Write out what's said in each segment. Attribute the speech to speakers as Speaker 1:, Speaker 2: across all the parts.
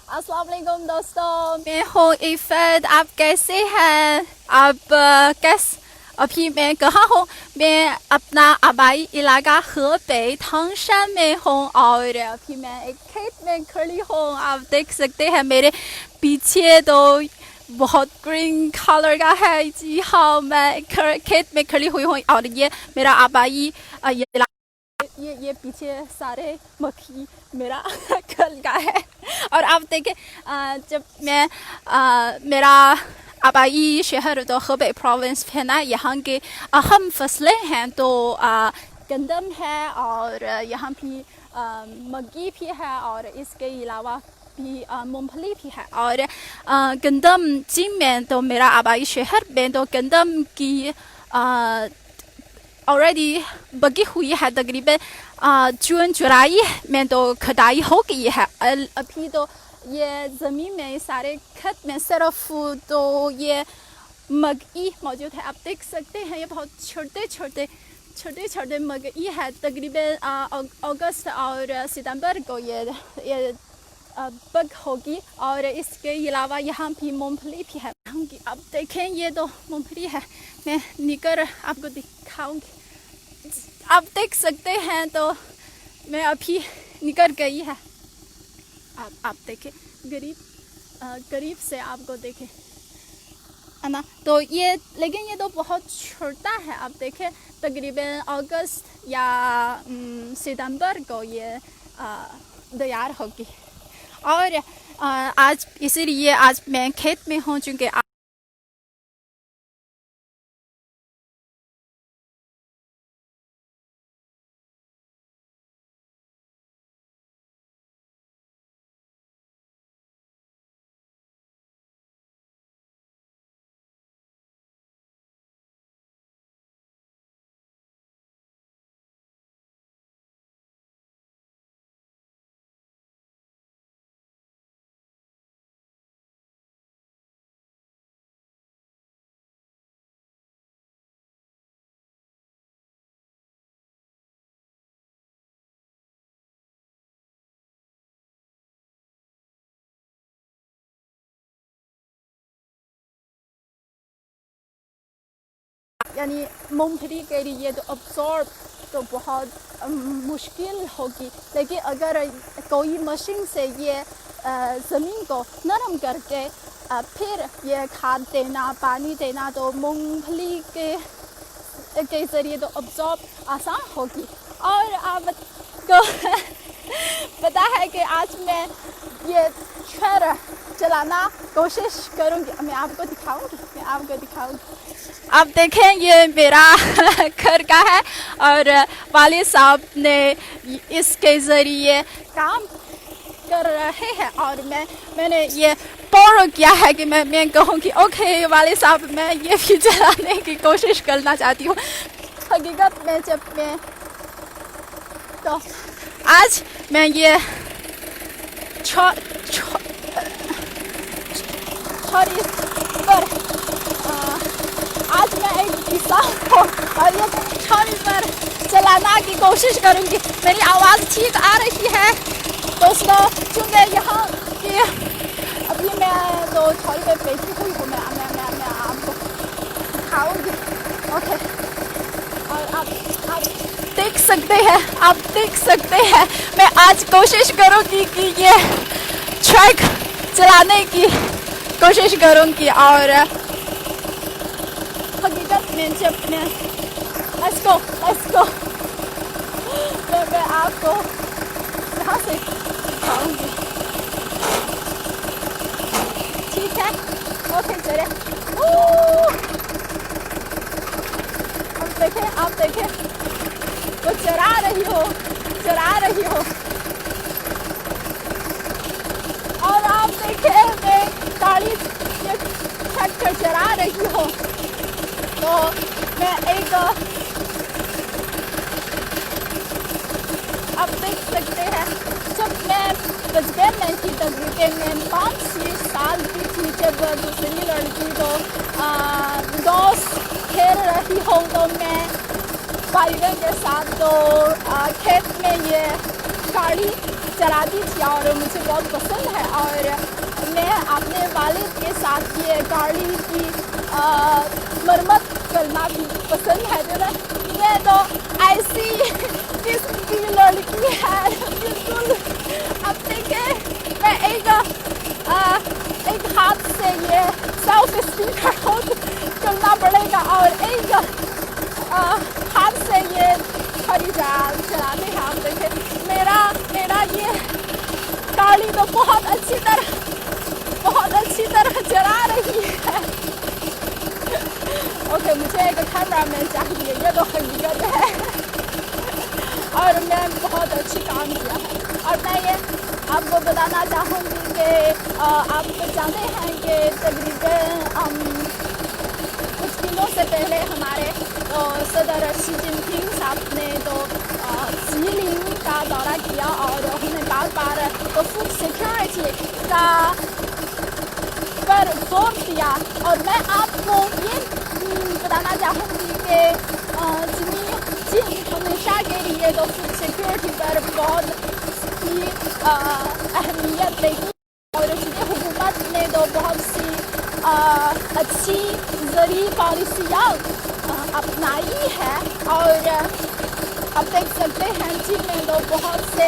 Speaker 1: अस्सलाम वालेकुम दोस्तों, मैं हूँ इफ़त। आप कैसे हैं? आप अभी मैं कहाँ हूँ? मैं अपना आबाई इलाका hebei tangshan में हूँ और अभी मैं एक खेत में खड़ी हूँ। आप देख सकते हैं मेरे पीछे तो बहुत ग्रीन कलर का है। जी हाँ, मैं खेत में खड़ी हुई हूँ और ये मेरा आबाई ये पीछे सारे मक्खी मेरा कल का है। और आप देखें, जब मैं मेरा आबाई शहर तो hebei प्रोविंस है ना, यहाँ के अहम फसलें हैं तो गंदम है और यहाँ भी मक्की भी है और इसके अलावा भी मूंगफली भी है। और गंदम चीन में तो मेरा आबाई शहर में तो गंदम की ऑलरेडी बगी हुई है। तकरीबन जून जुलाई में तो कटाई हो गई है। अभी तो ये ज़मीन में सारे खेत में सिर्फ तो ये मकई मौजूद है। आप देख सकते हैं ये बहुत छोटे छोटे मकई है। तकरीबन अगस्त और सितंबर को ये बग होगी। और इसके अलावा यहाँ भी मूंगफली भी है। आप देखें ये तो मूंगफली है, मैं निकल आपको दिखाऊंगी। आप देख सकते हैं तो मैं अभी निकल गई है। आप देखें करीब से आपको देखें है ना, तो ये लेकिन ये तो बहुत छोटा है। आप देखें तकरीबन अगस्त या सितंबर को ये तैयार होगी। और आज इसीलिए आज मैं खेत में हूँ क्योंकि यानी मूंगफली के लिए तो अब्सॉर्ब तो बहुत मुश्किल होगी। लेकिन अगर कोई मशीन से ये ज़मीन को नरम करके फिर ये खाद देना पानी देना तो मूंगफली के ज़रिए तो अब्सॉर्ब आसान होगी। और आपको पता है कि आज मैं ये छर चलाना कोशिश करूँगी। मैं आपको दिखाऊँगी। आप देखें ये मेरा घर का है और वालिद साहब ने इसके ज़रिए काम कर रहे हैं। और मैंने ये बोरो किया है कि मैं कहूँगी ओके वालिद साहब, मैं ये भी चलाने की कोशिश करना चाहती हूँ। हकीकत में जब मैं तो आज मैं ये छोरी पर आज मैं एक किसान हूँ और ये छोरी पर चलाना की कोशिश करूँगी। मेरी आवाज़ ठीक आ रही है दोस्तों? क्योंकि यहाँ की अभी मैं तो छोरी पे बैठी हुई हूँ। मैं आपको दिखाऊँगी। ओके, और आप देख सकते हैं मैं आज कोशिश करूँगी कि ये ट्रक चलाने की कोशिश करूँगी। और हकीकत में जब मैं लेट्स गो मैं आपको यहाँ से दिखाऊँगी। ठीक है, ओके चले। आप देखें वो चरा रही हो और आप देखें मैं गाड़ी ट्रैक्टर चला रही हो तो मैं एक आप देख सकते हैं जब मैं बचपन में थी तकरीबन मैं 5-6 साल की थी जब दूसरी लड़की तो दोस्त खेल रही हो तो मैं भाई बहन के साथ तो खेत में ये गाड़ी चलाती थी और मुझे बहुत पसंद है। और मैं अपने वालिद के साथ ये गाड़ी की मरम्मत करना भी पसंद है। ये तो ऐसी किस्म की लड़की है बिल्कुल। अब देखिए मैं एक हाथ से ये सेल्फ स्टीम करना पड़ेगा और एक हाथ से ये खड़ी चलाते हैं। आप देखें मेरा ये गाड़ी तो बहुत अच्छी तरह चला रही है। ओके, मुझे एक कैमरा मैन चाहिए, ये तो हकीकत है। और मैं बहुत अच्छी काम किया है। और मैं ये आपको बताना चाहूँगी कि आप जानते हैं कि तकरीबन कुछ दिनों से पहले हमारे सदर शी जिनपिंग साहब ने तो सीलिंग का दौरा किया और उन्होंने बार तो फूड सिक्योरिटी का पर जोर दिया। और मैं आपको ये बताना चाहूँगी कि चीन हमेशा के लिए तो फूड सिक्योरिटी पर बहुत ही अहमियत देगी और चीनी हुकूमत ने तो बहुत सी अच्छी ज़रूरी पॉलिसियाँ अपनाई है। और आप देख सकते हैं चीन में तो बहुत से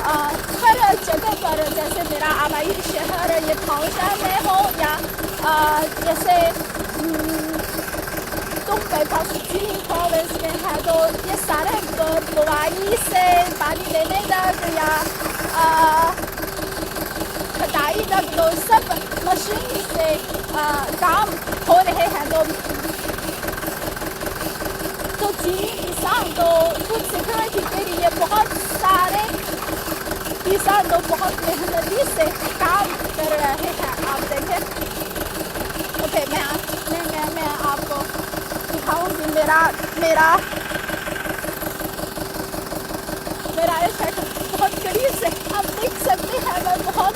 Speaker 1: हर जगह पर, जैसे मेरा आबाई शहर ये थाओशा में हो या जैसे तुंगबई चीनी प्रोविंस में है, तो ये सारे बुआई से पानी लेने तक या कटाई तक तो सब मशीन से काम हो रहे हैं। तो चीनी किसान तो फूड सिक्योरिटी के लिए बहुत सारे किसान तो बहुत मेहनती से काम कर रहे हैं। आप देखें। ओके, मैं आपको दिखाऊंगी मेरा शर्ट बहुत करीब से आप देख सकते हैं। मैं बहुत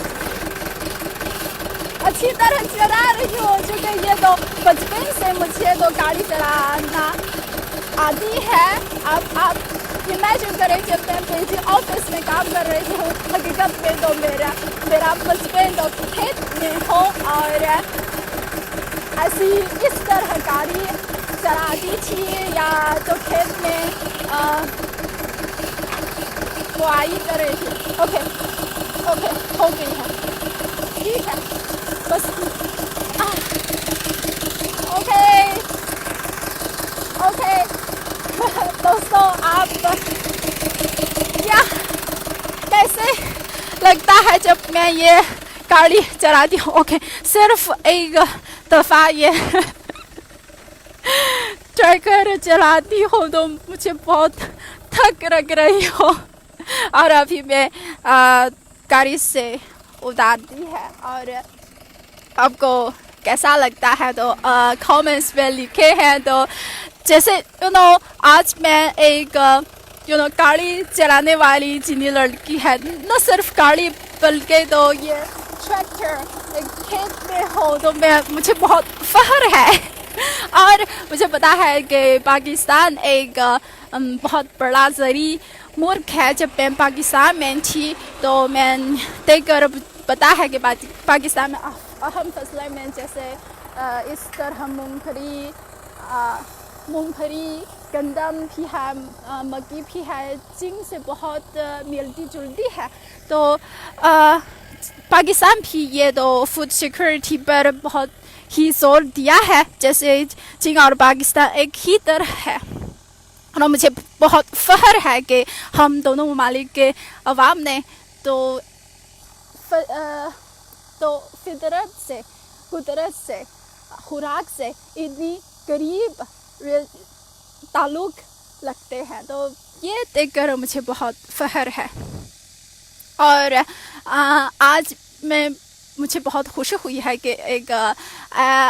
Speaker 1: अच्छी तरह चला रही हूँ क्योंकि ये तो बचपन से मुझे तो गाड़ी चलाना आती है। अब आप इमेजिन करें जब मैं किसी ऑफिस में काम कर रही हूँ, हकीकत में तो मेरा बचपन तो खेत में हो और ऐसी इस तरह गाड़ी चलाती थी या तो खेत में बुआई कर रही थी। ओके, हो गई है, ठीक है बस। ओके दोस्तों, आप क्या कैसे लगता है जब मैं ये गाड़ी चलाती हूँ? ओके, सिर्फ एक दफ़ा ये ट्रैकर चलाती हूँ तो मुझे बहुत थक लग रही हो और अभी मैं गाड़ी से उतारती है। और आपको कैसा लगता है तो कमेंट्स में लिखे हैं। तो जैसे आज मैं एक गाड़ी चलाने वाली चीनी लड़की है, न सिर्फ गाड़ी बल्कि तो ये ट्रैक्टर एक खेत में हो तो मुझे बहुत फख्र है। और मुझे पता है कि पाकिस्तान एक बहुत बड़ा ज़रूरी मुल्क है। जब मैं पाकिस्तान में थी तो मैं देखकर पता है कि पाकिस्तान में अहम फसलें में जैसे इस तरह मूंगफली, गंदम भी है, मक्की भी है, चीन से बहुत मिलती जुलती है। तो पाकिस्तान भी ये तो फूड सिक्योरिटी पर बहुत ही जोर दिया है, जैसे चीन और पाकिस्तान एक ही तरह है। और मुझे बहुत फख्र है कि हम दोनों ममालिक के अवाम ने तो फितरत से, कुदरत से, खुराक से इतनी करीब ताल्लुक़ लगते हैं। तो ये देखकर मुझे बहुत फख्र है। और आज मुझे बहुत खुशी हुई है कि एक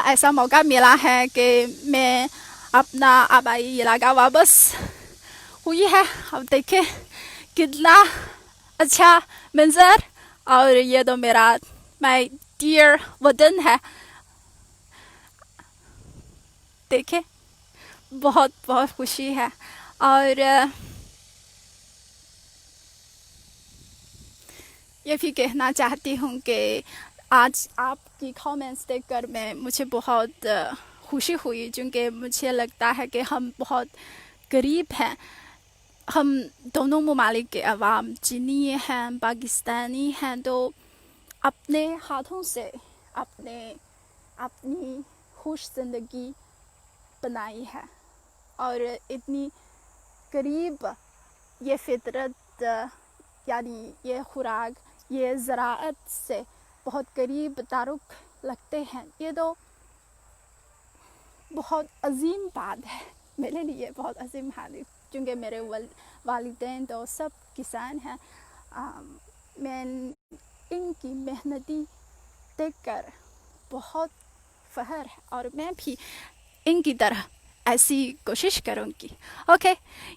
Speaker 1: ऐसा मौका मिला है कि मैं अपना आबाई इलाका वापस हुई है। अब देखें कितना अच्छा मंजर, और ये तो मेरा माय डियर वतन है। देखें बहुत बहुत खुशी है। और ये भी कहना चाहती हूँ कि आज आपकी कमेंट्स देखकर मुझे बहुत खुशी हुई, क्योंकि मुझे लगता है कि हम बहुत गरीब हैं। हम दोनों ममालिक के अवाम चीनी हैं, पाकिस्तानी हैं, तो अपने हाथों से अपनी खुश ज़िंदगी बनाई है, और इतनी करीब ये फितरत यानी ये खुराक, ये ज़राअत से बहुत करीब तारुक लगते हैं। ये तो बहुत अजीम बात है, मेरे लिए बहुत अजीम बात है, क्योंकि मेरे वालिदैन तो सब किसान हैं। मैं इनकी मेहनती देखकर बहुत फ़ख्र है, और मैं भी इनकी तरह ऐसी कोशिश करूँगी। ओके,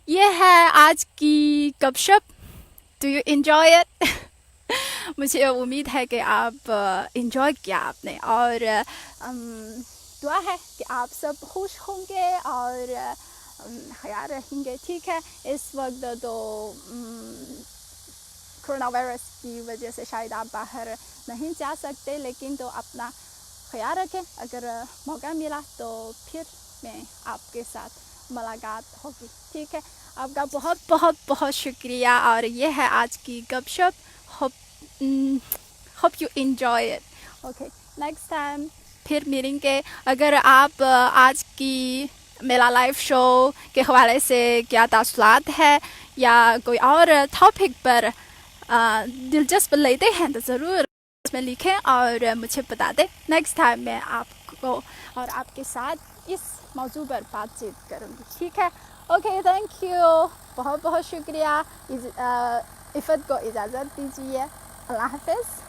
Speaker 1: ये है आज की गपशप। Do you enjoy it? मुझे उम्मीद है कि आप एंजॉय किया आपने, और दुआ है कि आप सब खुश होंगे और ख्याल रखेंगे। ठीक है, इस वक्त तो कोरोना वायरस की वजह से शायद आप बाहर नहीं जा सकते, लेकिन तो अपना ख्याल रखें। अगर मौका मिला तो फिर मैं आपके साथ मुलाकात होगी। ठीक है, आपका बहुत बहुत बहुत शुक्रिया, और ये है आज की गपशप। Hope you enjoy it. Okay, next time फिर मिलेंगे। अगर आप आज की मेरा लाइव शो के हवाले से क्या तासुरात है या कोई और टॉपिक पर दिलचस्प लेते हैं तो ज़रूर उसमें लिखें और मुझे बता दें। नेक्स्ट टाइम मैं आपको और आपके साथ इस मौजू पर बातचीत करूँगी। ठीक है, ओके, थैंक यू, बहुत बहुत शुक्रिया। इफ़त को इजाज़त दीजिए। अल्लाह हाफ़िज़।